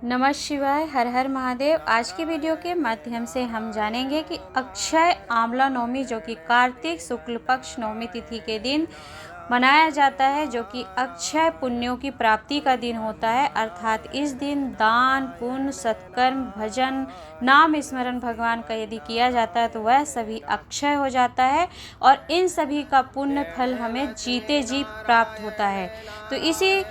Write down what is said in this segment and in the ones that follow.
नमः शिवाय, हर हर महादेव। आज की वीडियो के माध्यम से हम जानेंगे कि अक्षय आंवला नवमी जो कि कार्तिक शुक्ल पक्ष नवमी तिथि के दिन मनाया जाता है, जो कि अक्षय पुण्यों की प्राप्ति का दिन होता है। अर्थात इस दिन दान पुण्य सत्कर्म भजन नाम स्मरण भगवान का यदि किया जाता है तो वह सभी अक्षय हो जाता है और इन सभी का पुण्य फल हमें जीते जी प्राप्त होता है। तो इसी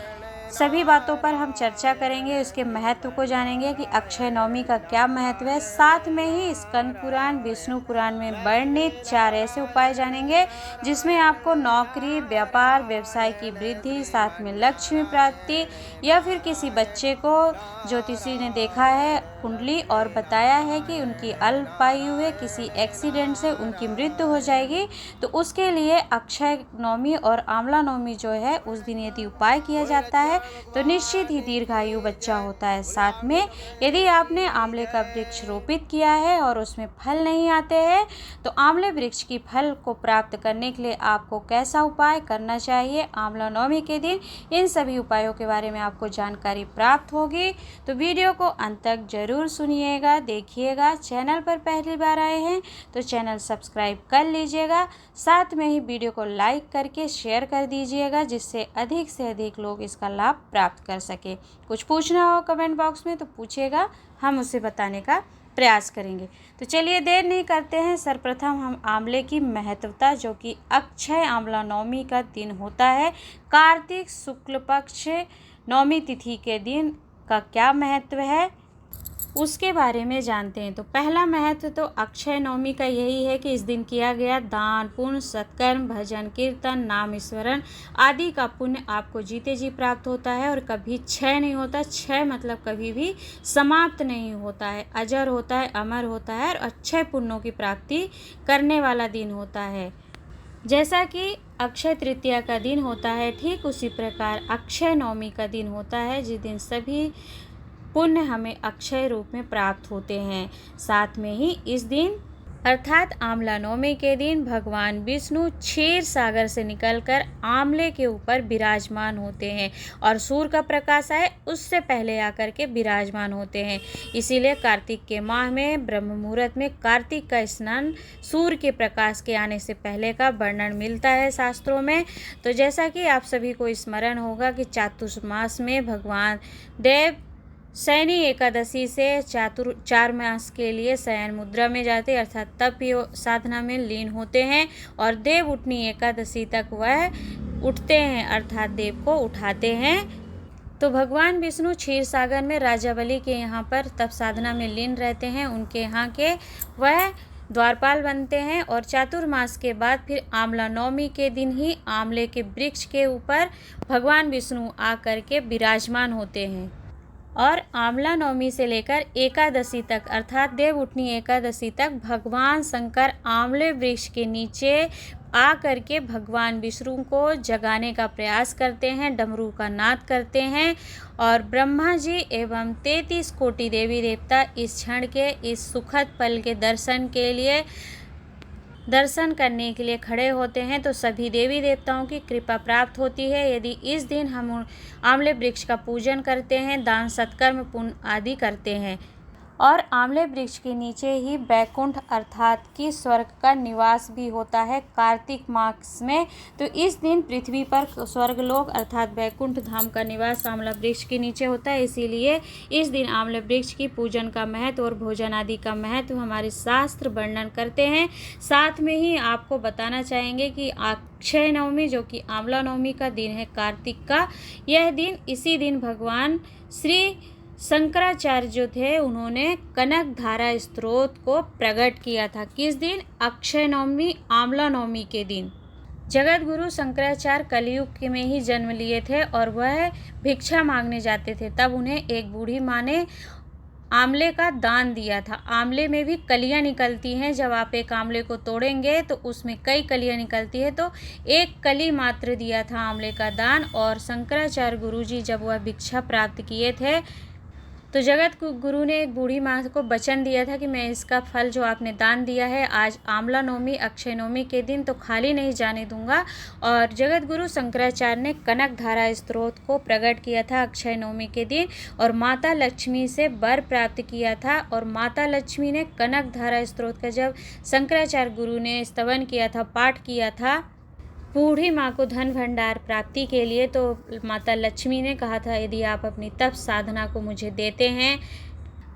सभी बातों पर हम चर्चा करेंगे, उसके महत्व को जानेंगे कि अक्षय नवमी का क्या महत्व है। साथ में ही स्कंद पुराण विष्णु पुराण में वर्णित 4 ऐसे उपाय जानेंगे जिसमें आपको नौकरी व्यापार व्यवसाय की वृद्धि, साथ में लक्ष्मी प्राप्ति, या फिर किसी बच्चे को ज्योतिषी ने देखा है कुंडली और बताया है कि उनकी अल्पायु है, किसी एक्सीडेंट से उनकी मृत्यु हो जाएगी, तो उसके लिए अक्षय नवमी और आंवला नवमी जो है उस दिन यदि उपाय किया जाता है तो निश्चित ही दीर्घायु बच्चा होता है। साथ में यदि आपने आंवले का वृक्ष रोपित किया है और उसमें फल नहीं आते हैं तो आंवले वृक्ष की फल को प्राप्त करने के लिए आपको कैसा उपाय करना चाहिए आंवला नवमी के दिन, इन सभी उपायों के बारे में आपको जानकारी प्राप्त होगी। तो वीडियो को अंत तक जरूर सुनिएगा, देखिएगा। चैनल पर पहली बार आए हैं तो चैनल सब्सक्राइब कर लीजिएगा, साथ में ही वीडियो को लाइक करके शेयर कर दीजिएगा जिससे अधिक से अधिक लोग इसका लाभ प्राप्त कर सके। कुछ पूछना हो कमेंट बॉक्स में तो पूछेगा, हम उसे बताने का प्रयास करेंगे। तो चलिए देर नहीं करते हैं, सर्वप्रथम हम आंवले की महत्वता, जो कि अक्षय आंवला नवमी का दिन होता है, कार्तिक शुक्ल पक्ष नवमी तिथि के दिन का क्या महत्व है उसके बारे में जानते हैं। तो पहला महत्व तो अक्षय नवमी का यही है कि इस दिन किया गया दान पुण्य सत्कर्म भजन कीर्तन नाम स्मरण आदि का पुण्य आपको जीते जी प्राप्त होता है और कभी क्षय नहीं होता। क्षय मतलब कभी भी समाप्त नहीं होता है, अजर होता है, अमर होता है और अक्षय पुण्यों की प्राप्ति करने वाला दिन होता है। जैसा कि अक्षय तृतीया का दिन होता है, ठीक उसी प्रकार अक्षय नवमी का दिन होता है जिस दिन सभी पुण्य हमें अक्षय रूप में प्राप्त होते हैं। साथ में ही इस दिन अर्थात आंवला नवमी के दिन भगवान विष्णु क्षीर सागर से निकलकर आंवले के ऊपर विराजमान होते हैं और सूर्य का प्रकाश आए उससे पहले आकर के विराजमान होते हैं। इसीलिए कार्तिक के माह में ब्रह्म मुहूर्त में कार्तिक का स्नान सूर्य के प्रकाश के आने से पहले का वर्णन मिलता है शास्त्रों में। तो जैसा कि आप सभी को स्मरण होगा कि चातुर्मास में भगवान देव शयनी एकादशी से 4 मास के लिए शयन मुद्रा में जाते अर्थात तप साधना में लीन होते हैं और देव उठनी एकादशी तक वह उठते हैं अर्थात देव को उठाते हैं। तो भगवान विष्णु क्षीर सागर में राजा बलि के यहाँ पर तप साधना में लीन रहते हैं, उनके यहाँ के वह द्वारपाल बनते हैं और चातुर्मास के बाद फिर आंवला नवमी के दिन ही आंवले के वृक्ष के ऊपर भगवान विष्णु आकर के विराजमान होते हैं और आंवला नवमी से लेकर एकादशी तक अर्थात देव उठनी एकादशी तक भगवान शंकर आंवले वृक्ष के नीचे आ करके भगवान विष्णु को जगाने का प्रयास करते हैं, डमरू का नाद करते हैं और ब्रह्मा जी एवं 33 कोटि देवी देवता इस क्षण के इस सुखद पल के दर्शन करने के लिए खड़े होते हैं। तो सभी देवी देवताओं की कृपा प्राप्त होती है यदि इस दिन हम आंवले वृक्ष का पूजन करते हैं, दान सत्कर्म पुण्य आदि करते हैं। और आंवले वृक्ष के नीचे ही बैकुंठ अर्थात कि स्वर्ग का निवास भी होता है कार्तिक मास में। तो इस दिन पृथ्वी पर स्वर्गलोक अर्थात बैकुंठ धाम का निवास आंवला वृक्ष के नीचे होता है। इसीलिए इस दिन आंवले वृक्ष की पूजन का महत्व और भोजन आदि का महत्व हमारे शास्त्र वर्णन करते हैं। साथ में ही आपको बताना चाहेंगे कि अक्षय नवमी जो कि आंवला नवमी का दिन है कार्तिक का, यह दिन इसी दिन भगवान श्री शंकराचार्य जो थे उन्होंने कनक धारा स्त्रोत को प्रकट किया था। किस दिन? अक्षय नवमी आंवला नवमी के दिन। जगत गुरु शंकराचार्य कलयुग में ही जन्म लिए थे और वह भिक्षा मांगने जाते थे, तब उन्हें एक बूढ़ी माँ ने आंवले का दान दिया था। आंवले में भी कलियां निकलती हैं, जब आप एक आंवले को तोड़ेंगे तो उसमें कई कलियां निकलती है, तो एक कली मात्र दिया था आंवले का दान। और शंकराचार्य गुरुजी जब वह भिक्षा प्राप्त किए थे तो जगत गुरु ने एक बूढ़ी माँ को वचन दिया था कि मैं इसका फल जो आपने दान दिया है आज आंवला नवमी अक्षय नवमी के दिन तो खाली नहीं जाने दूंगा। और जगत गुरु शंकराचार्य ने कनक धारा स्त्रोत को प्रकट किया था अक्षय नवमी के दिन और माता लक्ष्मी से वर प्राप्त किया था। और माता लक्ष्मी ने कनक धारा स्त्रोत का जब शंकराचार्य गुरु ने स्तवन किया था, पाठ किया था बूढ़ी माँ को धन भंडार प्राप्ति के लिए, तो माता लक्ष्मी ने कहा था यदि आप अपनी तप साधना को मुझे देते हैं।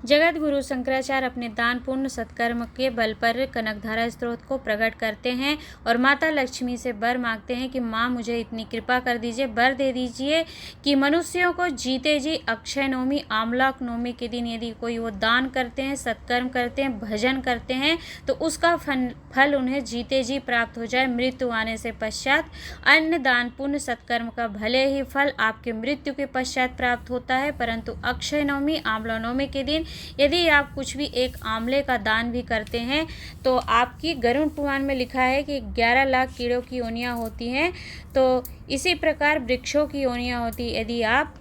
जगत गुरु शंकराचार्य अपने दान पुण्य सत्कर्म के बल पर कनकधारा स्त्रोत को प्रकट करते हैं और माता लक्ष्मी से वर मांगते हैं कि माँ मुझे इतनी कृपा कर दीजिए, वर दे दीजिए कि मनुष्यों को जीते जी अक्षय नवमी आंवला नवमी के दिन यदि कोई वो दान करते हैं, सत्कर्म करते हैं, भजन करते हैं तो उसका फल उन्हें जीते जी प्राप्त हो जाए। मृत्यु आने से पश्चात अन्य दान पुण्य सत्कर्म का भले ही फल आपके मृत्यु के पश्चात प्राप्त होता है, परंतु अक्षय नवमी आंवला नवमी के दिन यदि आप कुछ भी एक आंवले का दान भी करते हैं तो आपकी गरुड़ पुराण में लिखा है कि 11 लाख कीड़ों की योनियां होती हैं। तो इसी प्रकार वृक्षों की योनियां होती, यदि आप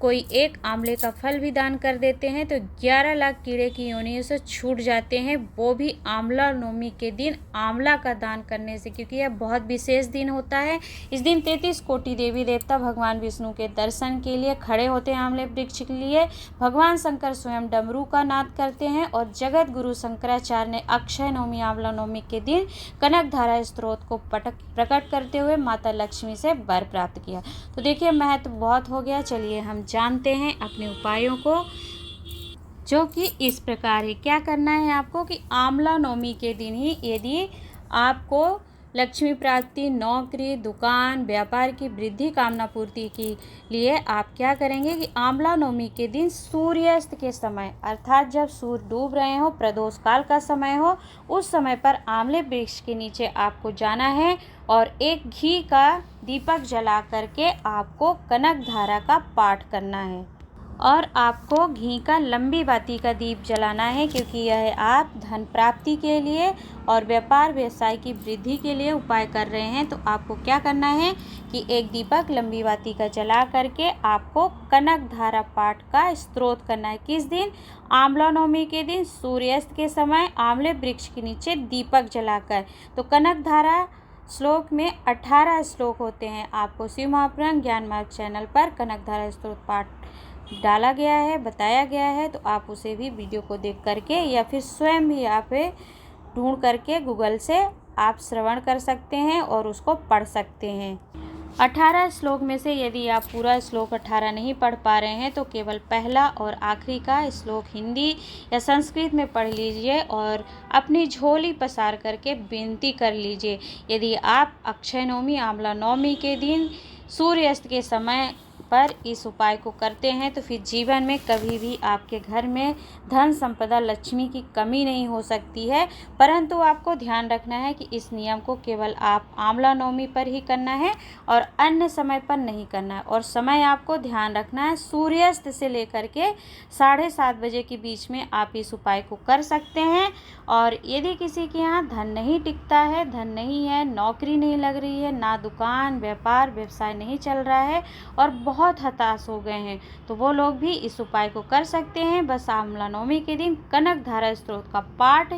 कोई एक आंवले का फल भी दान कर देते हैं तो 11 लाख कीड़े की योनियों से छूट जाते हैं, वो भी आंवला नवमी के दिन आंवला का दान करने से, क्योंकि यह बहुत विशेष दिन होता है। इस दिन 33 कोटि देवी देवता भगवान विष्णु के दर्शन के लिए खड़े होते हैं आंवले वृक्ष के लिए। भगवान शंकर स्वयं डमरू का नाद करते हैं और जगत गुरु शंकराचार्य ने अक्षय नवमी आंवला नवमी के दिन कनक धारा स्त्रोत को प्रकट करते हुए माता लक्ष्मी से वर प्राप्त किया। तो देखिए महत्व बहुत हो गया। चलिए हम जानते हैं अपने उपायों को, जो कि इस प्रकार है। क्या करना है आपको कि आंवला नवमी के दिन ही यदि आपको लक्ष्मी प्राप्ति, नौकरी, दुकान, व्यापार की वृद्धि, कामना पूर्ति के लिए आप क्या करेंगे कि आंवला नवमी के दिन सूर्यास्त के समय अर्थात जब सूर्य डूब रहे हो, प्रदोष काल का समय हो, उस समय पर आंवले वृक्ष के नीचे आपको जाना है और एक घी का दीपक जला करके आपको कनक धारा का पाठ करना है और आपको घी का लंबी बाती का दीप जलाना है, क्योंकि यह आप धन प्राप्ति के लिए और व्यापार व्यवसाय की वृद्धि के लिए उपाय कर रहे हैं। तो आपको क्या करना है कि एक दीपक लंबी बाती का जला करके आपको कनक धारा पाठ का स्तोत्र करना है। किस दिन? आंवला नवमी के दिन सूर्यास्त के समय आंवले वृक्ष के नीचे दीपक जलाकर। तो कनक धारा श्लोक में 18 श्लोक होते हैं। आपको शिव महापुराण ज्ञान मार्ग चैनल पर कनक धारा स्तोत्र पाठ डाला गया है, बताया गया है, तो आप उसे भी वीडियो को देख करके या फिर स्वयं भी आप ढूंढ करके गूगल से आप श्रवण कर सकते हैं और उसको पढ़ सकते हैं। 18 श्लोक में से यदि आप पूरा श्लोक 18 नहीं पढ़ पा रहे हैं तो केवल पहला और आखिरी का श्लोक हिंदी या संस्कृत में पढ़ लीजिए और अपनी झोली पसार करके विनती कर लीजिए। यदि आप अक्षय नवमी आंवला नवमी के दिन सूर्यास्त के समय पर इस उपाय को करते हैं तो फिर जीवन में कभी भी आपके घर में धन संपदा लक्ष्मी की कमी नहीं हो सकती है। परंतु आपको ध्यान रखना है कि इस नियम को केवल आप आंवला नवमी पर ही करना है और अन्य समय पर नहीं करना है। और समय आपको ध्यान रखना है, सूर्यास्त से लेकर के 7:30 बजे के बीच में आप इस उपाय को कर सकते हैं। और यदि किसी के यहाँ धन नहीं टिकता है, धन नहीं है, नौकरी नहीं लग रही है, ना दुकान व्यापार व्यवसाय नहीं चल रहा है और बहुत हताश हो गए हैं, तो वो लोग भी इस उपाय को कर सकते हैं। बस आंवला नवमी के दिन कनक धारा स्तोत्र का पाठ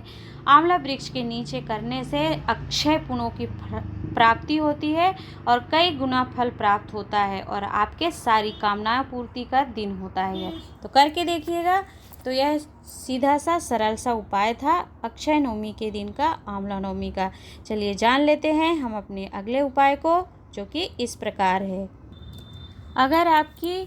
आंवला वृक्ष के नीचे करने से अक्षय पुण्यों की प्राप्ति होती है और कई गुना फल प्राप्त होता है और आपके सारी कामनाएं पूर्ति का दिन होता है। तो करके देखिएगा। तो यह सीधा सा सरल सा उपाय था अक्षय नवमी के दिन का, आंवला नवमी का। चलिए जान लेते हैं हम अपने अगले उपाय को, जो कि इस प्रकार है। अगर आपकी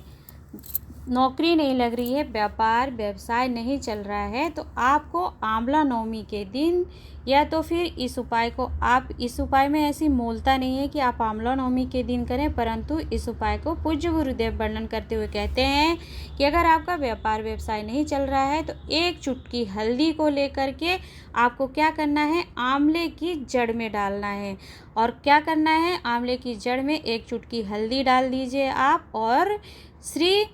नौकरी नहीं लग रही है, व्यापार व्यवसाय नहीं चल रहा है, तो आपको आंवला नवमी के दिन या तो फिर इस उपाय को आप इस उपाय में ऐसी मूलता नहीं है कि आप आंवला नवमी के दिन करें, परंतु इस उपाय को पूज्य गुरुदेव वर्णन करते हुए कहते हैं कि अगर आपका व्यापार व्यवसाय नहीं चल रहा है तो एक चुटकी हल्दी को लेकर के आपको क्या करना है, आंवले की जड़ में डालना है। और क्या करना है, आंवले की जड़ में एक चुटकी हल्दी डाल दीजिए आप और श्री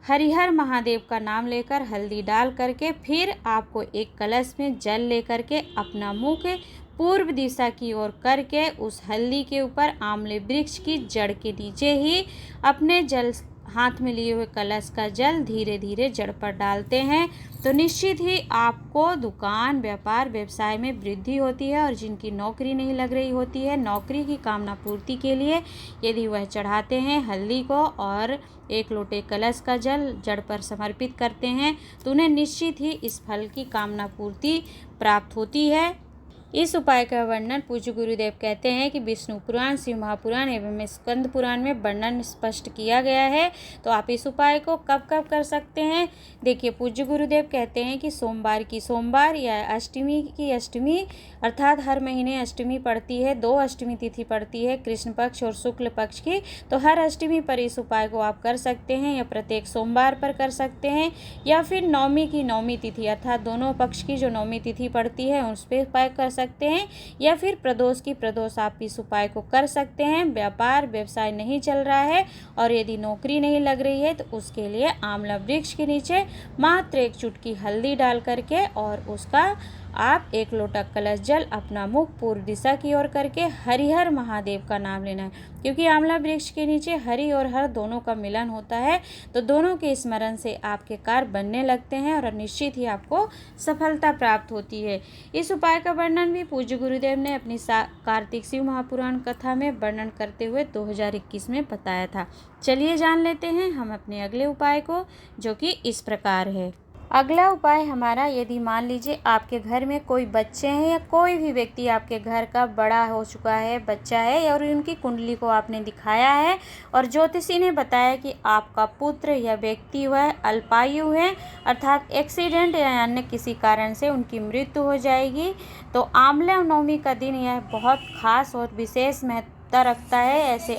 हरिहर महादेव का नाम लेकर हल्दी डाल करके फिर आपको एक कलश में जल लेकर के अपना मुख पूर्व दिशा की ओर करके उस हल्दी के ऊपर आंवले वृक्ष की जड़ के नीचे ही हाथ में लिए हुए कलश का जल धीरे धीरे जड़ पर डालते हैं तो निश्चित ही आपको दुकान, व्यापार, व्यवसाय में वृद्धि होती है। और जिनकी नौकरी नहीं लग रही होती है, नौकरी की कामना पूर्ति के लिए यदि वह चढ़ाते हैं हल्दी को और 1 लोटे कलश का जल जड़ पर समर्पित करते हैं तो उन्हें निश्चित ही इस फल की कामना पूर्ति प्राप्त होती है। इस उपाय का वर्णन पूज्य गुरुदेव कहते हैं कि विष्णु पुराण, शिव महापुराण एवं स्कंद पुराण में वर्णन स्पष्ट किया गया है। तो आप इस उपाय को कब कब कर सकते हैं? देखिए, पूज्य गुरुदेव कहते हैं कि सोमवार की सोमवार या अष्टमी की अष्टमी, अर्थात हर महीने अष्टमी पड़ती है, 2 अष्टमी तिथि पड़ती है, कृष्ण पक्ष और शुक्ल पक्ष की। तो हर अष्टमी पर इस उपाय को आप कर सकते हैं या प्रत्येक सोमवार पर कर सकते हैं या फिर नवमी की नवमी तिथि अर्थात दोनों पक्ष की जो नवमी तिथि पड़ती है उस पर उपाय कर सकते हैं या फिर प्रदोष की प्रदोष आप इस उपाय को कर सकते हैं। व्यापार व्यवसाय नहीं चल रहा है और यदि नौकरी नहीं लग रही है तो उसके लिए आंवला वृक्ष के नीचे मात्र 1 चुटकी हल्दी डाल करके और उसका आप 1 लोटा कलश जल अपना मुख पूर्व दिशा की ओर करके हरिहर महादेव का नाम लेना है, क्योंकि आंवला वृक्ष के नीचे हरि और हर दोनों का मिलन होता है। तो दोनों के स्मरण से आपके कार्य बनने लगते हैं और निश्चित ही आपको सफलता प्राप्त होती है। इस उपाय का वर्णन भी पूज्य गुरुदेव ने अपनी कार्तिक शिव महापुराण कथा में वर्णन करते हुए 2021 में बताया था। चलिए जान लेते हैं हम अपने अगले उपाय को, जो कि इस प्रकार है। अगला उपाय हमारा, यदि मान लीजिए आपके घर में कोई बच्चे हैं या कोई भी व्यक्ति आपके घर का बड़ा हो चुका है, बच्चा है और उनकी कुंडली को आपने दिखाया है और ज्योतिषी ने बताया कि आपका पुत्र या व्यक्ति वह अल्पायु है, अर्थात एक्सीडेंट या अन्य किसी कारण से उनकी मृत्यु हो जाएगी, तो आंवला नवमी का दिन यह बहुत खास और विशेष महत्वता रखता है। ऐसे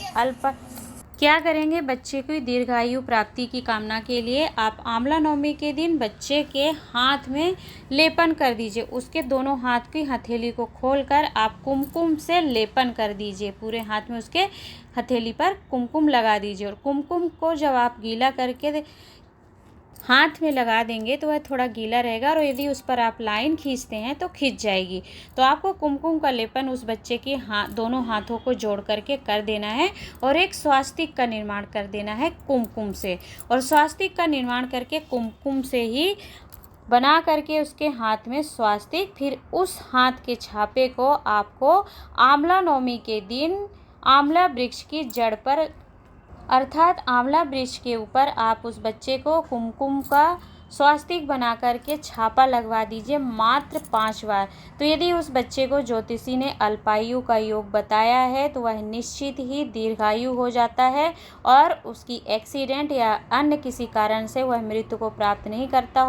क्या करेंगे? बच्चे की दीर्घायु प्राप्ति की कामना के लिए आप आंवला नवमी के दिन बच्चे के हाथ में लेपन कर दीजिए। उसके दोनों हाथ की हथेली को खोलकर आप कुमकुम से लेपन कर दीजिए। पूरे हाथ में उसके हथेली पर कुमकुम लगा दीजिए और कुमकुम को जब आप गीला करके हाथ में लगा देंगे तो वह थोड़ा गीला रहेगा और यदि उस पर आप लाइन खींचते हैं तो खिंच जाएगी। तो आपको कुमकुम का लेपन उस बच्चे के दोनों हाथों को जोड़ करके कर देना है और एक स्वास्तिक का निर्माण कर देना है कुमकुम से। और स्वास्तिक का निर्माण करके कुमकुम से ही बना करके उसके हाथ में स्वास्तिक, फिर उस हाथ के छापे को आपको आंवला नवमी के दिन आंवला वृक्ष की जड़ पर अर्थात आंवला वृक्ष के ऊपर आप उस बच्चे को कुमकुम का स्वास्तिक बना करके छापा लगवा दीजिए मात्र 5 बार। तो यदि उस बच्चे को ज्योतिषी ने अल्पायु का योग बताया है तो वह निश्चित ही दीर्घायु हो जाता है और उसकी एक्सीडेंट या अन्य किसी कारण से वह मृत्यु को प्राप्त नहीं करता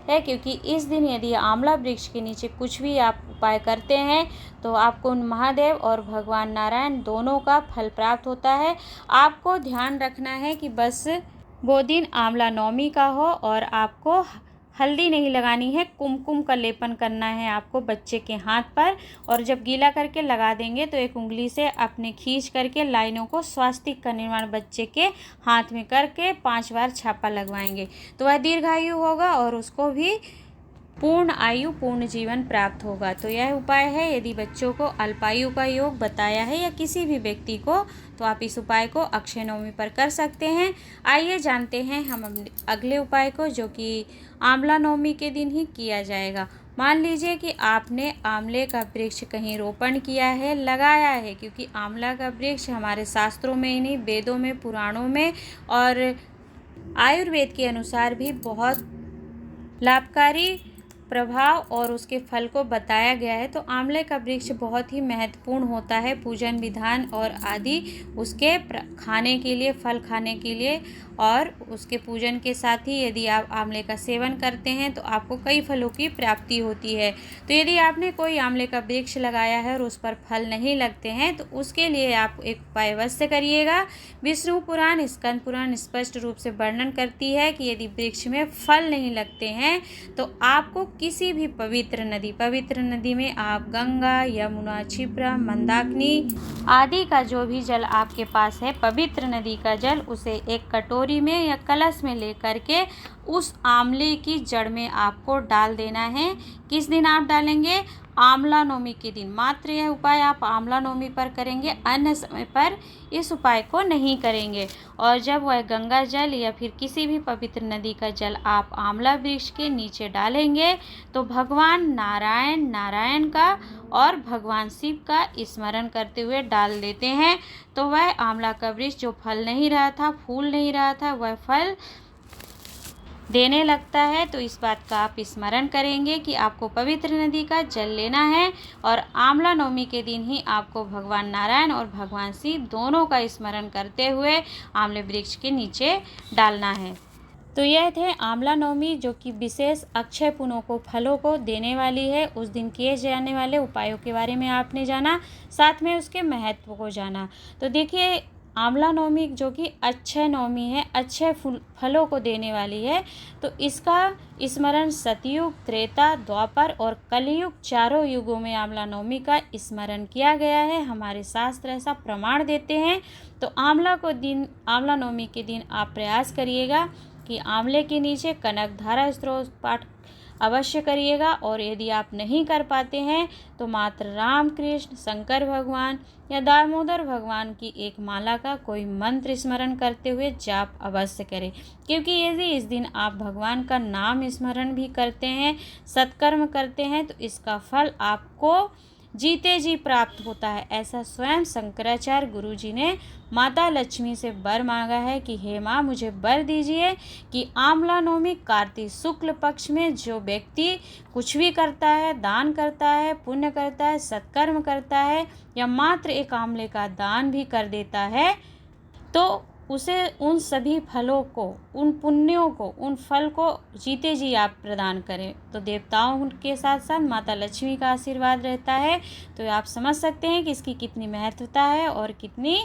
है, क्योंकि इस दिन यदि आंवला वृक्ष के नीचे कुछ भी आप उपाय करते हैं तो आपको उन महादेव और भगवान नारायण दोनों का फल प्राप्त होता है। आपको ध्यान रखना है कि बस वो दिन आंवला नवमी का हो और आपको हल्दी नहीं लगानी है, कुमकुम का लेपन करना है आपको बच्चे के हाथ पर। और जब गीला करके लगा देंगे तो एक उंगली से अपने खींच करके लाइनों को स्वास्तिक का निर्माण बच्चे के हाथ में करके 5 बार छापा लगवाएंगे तो वह दीर्घायु होगा और उसको भी पूर्ण आयु पूर्ण जीवन प्राप्त होगा। तो यह उपाय है। यदि बच्चों को अल्पायु का योग बताया है या किसी भी व्यक्ति को, तो आप इस उपाय को अक्षय नवमी पर कर सकते हैं। आइए जानते हैं हम अगले उपाय को, जो कि आंवला नवमी के दिन ही किया जाएगा। मान लीजिए कि आपने आंवले का वृक्ष कहीं रोपण किया है, लगाया है, क्योंकि आंवला का वृक्ष हमारे शास्त्रों में ही नहीं, वेदों में, पुराणों में और आयुर्वेद के अनुसार भी बहुत लाभकारी प्रभाव और उसके फल को बताया गया है। तो आंवले का वृक्ष बहुत ही महत्वपूर्ण होता है पूजन विधान और आदि उसके खाने के लिए, फल खाने के लिए और उसके पूजन के साथ ही यदि आप आंवले का सेवन करते हैं तो आपको कई फलों की प्राप्ति होती है। तो यदि आपने कोई आंवले का वृक्ष लगाया है और उस पर फल नहीं लगते हैं तो उसके लिए आप एक उपाय अवश्य करिएगा। विष्णु पुराण, स्कंद पुराण स्पष्ट रूप से वर्णन करती है कि यदि वृक्ष में फल नहीं लगते हैं तो आपको किसी भी पवित्र नदी में आप गंगा, यमुना, क्षिप्रा, मंदाकिनी आदि का जो भी जल आपके पास है, पवित्र नदी का जल, उसे एक कटोरी में या कलश में लेकर के उस आंवले की जड़ में आपको डाल देना है। किस दिन आप डालेंगे? आंवला नवमी के दिन। मात्र यह उपाय आप आंवला नवमी पर करेंगे, अन्य समय पर इस उपाय को नहीं करेंगे। और जब वह गंगा जल या फिर किसी भी पवित्र नदी का जल आप आंवला वृक्ष के नीचे डालेंगे तो भगवान नारायण का और भगवान शिव का स्मरण करते हुए डाल देते हैं, तो वह आंवला का वृक्ष जो फल नहीं रहा था, फूल नहीं रहा था, वह फल देने लगता है। तो इस बात का आप स्मरण करेंगे कि आपको पवित्र नदी का जल लेना है और आंवला नवमी के दिन ही आपको भगवान नारायण और भगवान शिव दोनों का स्मरण करते हुए आंवले वृक्ष के नीचे डालना है। तो यह थे आंवला नवमी, जो कि विशेष अक्षय पुण्यों को, फलों को देने वाली है। उस दिन किए जाने वाले उपायों के बारे में आपने जाना, साथ में उसके महत्व को जाना। तो देखिए, आंवला नवमी जो कि अक्षय नवमी है, अक्षय फलों को देने वाली है, तो इसका स्मरण सतयुग, त्रेता, द्वापर और कलयुग चारों युगों में आंवला नवमी का स्मरण किया गया है। हमारे शास्त्र ऐसा प्रमाण देते हैं। तो आंवला नवमी के दिन आप प्रयास करिएगा कि आंवले के नीचे कनक धारा स्तोत्र पाठ अवश्य करिएगा। और यदि आप नहीं कर पाते हैं तो मात्र राम कृष्ण, शंकर भगवान या दामोदर भगवान की एक माला का कोई मंत्र स्मरण करते हुए जाप अवश्य करें, क्योंकि यदि इस दिन आप भगवान का नाम स्मरण भी करते हैं, सत्कर्म करते हैं, तो इसका फल आपको जीते जी प्राप्त होता है। ऐसा स्वयं शंकराचार्य गुरुजी ने माता लक्ष्मी से वर मांगा है कि हे माँ, मुझे वर दीजिए कि आंवला नवमी कार्तिक शुक्ल पक्ष में जो व्यक्ति कुछ भी करता है, दान करता है, पुण्य करता है, सत्कर्म करता है या मात्र एक आंवले का दान भी कर देता है, तो उसे उन सभी फलों को, उन पुण्यों को, उन फल को जीते जी आप प्रदान करें। तो देवताओं के साथ साथ माता लक्ष्मी का आशीर्वाद रहता है। तो आप समझ सकते हैं कि इसकी कितनी महत्वता है और कितनी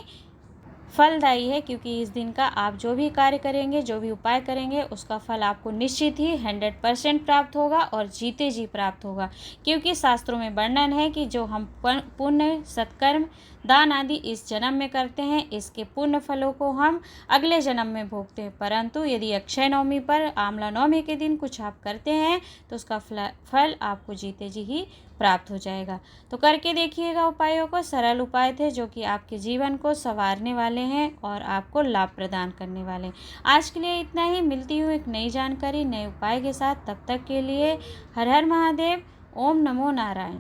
फलदायी है, क्योंकि इस दिन का आप जो भी कार्य करेंगे, जो भी उपाय करेंगे, उसका फल आपको निश्चित ही 100% प्राप्त होगा और जीते जी प्राप्त होगा। क्योंकि शास्त्रों में वर्णन है कि जो हम पुण्य, सत्कर्म, दान आदि इस जन्म में करते हैं, इसके पुण्य फलों को हम अगले जन्म में भोगते हैं। परंतु यदि अक्षय नवमी पर, आंवला नवमी के दिन कुछ आप करते हैं तो उसका फल आपको जीते जी ही प्राप्त हो जाएगा। तो करके देखिएगा उपायों को। सरल उपाय थे जो कि आपके जीवन को संवारने वाले हैं और आपको लाभ प्रदान करने वाले हैं। आज के लिए इतना ही। मिलती हूँ एक नई जानकारी, नए उपाय के साथ। तब तक के लिए हर हर महादेव। ओम नमो नारायण।